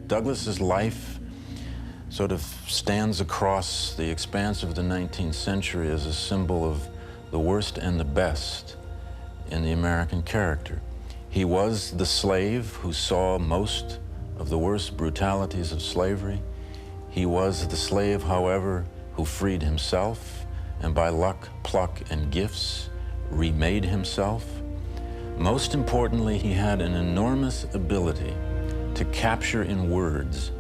Douglass's life sort of stands across the expanse of the 19th century as a symbol of the worst and the best in the American character. He was the slave who saw most of the worst brutalities of slavery. He was the slave, however, who freed himself and by luck, pluck, and gifts remade himself. Most importantly, he had an enormous ability to capture in words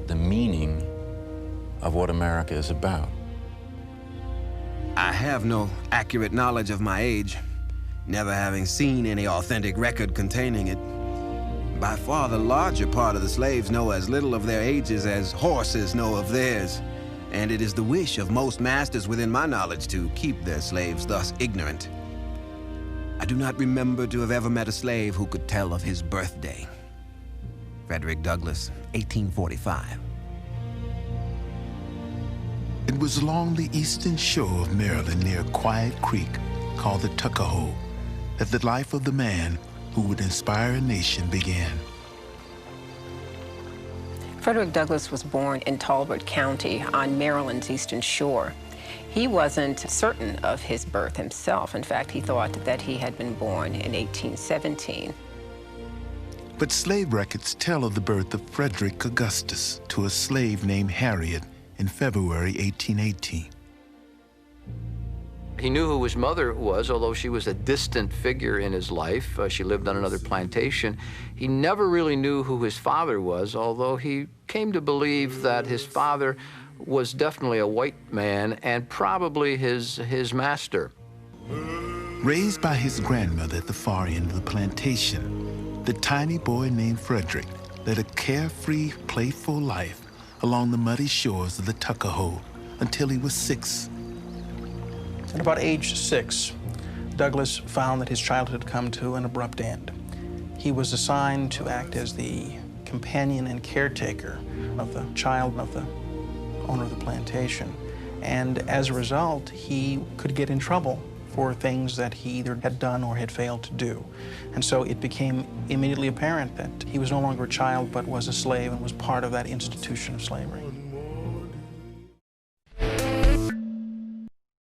the meaning of what America is about. I have no accurate knowledge of my age, never having seen any authentic record containing it. By far the larger part of the slaves know as little of their ages as horses know of theirs, and it is the wish of most masters within my knowledge to keep their slaves thus ignorant. I do not remember to have ever met a slave who could tell of his birthday. Frederick Douglass, 1845. It was along the eastern shore of Maryland near a quiet creek called the Tuckahoe that the life of the man who would inspire a nation began. Frederick Douglass was born in Talbot County on Maryland's eastern shore. He wasn't certain of his birth himself. In fact, he thought that he had been born in 1817. But slave records tell of the birth of Frederick Augustus to a slave named Harriet in February 1818. He knew who his mother was, although she was a distant figure in his life. She lived on another plantation. He never really knew who his father was, although he came to believe that his father was definitely a white man and probably his master. Raised by his grandmother at the far end of the plantation, the tiny boy named Frederick led a carefree, playful life along the muddy shores of the Tuckahoe until he was 6. At about age 6, Douglass found that his childhood had come to an abrupt end. He was assigned to act as the companion and caretaker of the child of the owner of the plantation. And as a result, he could get in trouble for things that he either had done or had failed to do. And so it became immediately apparent that he was no longer a child, but was a slave and was part of that institution of slavery.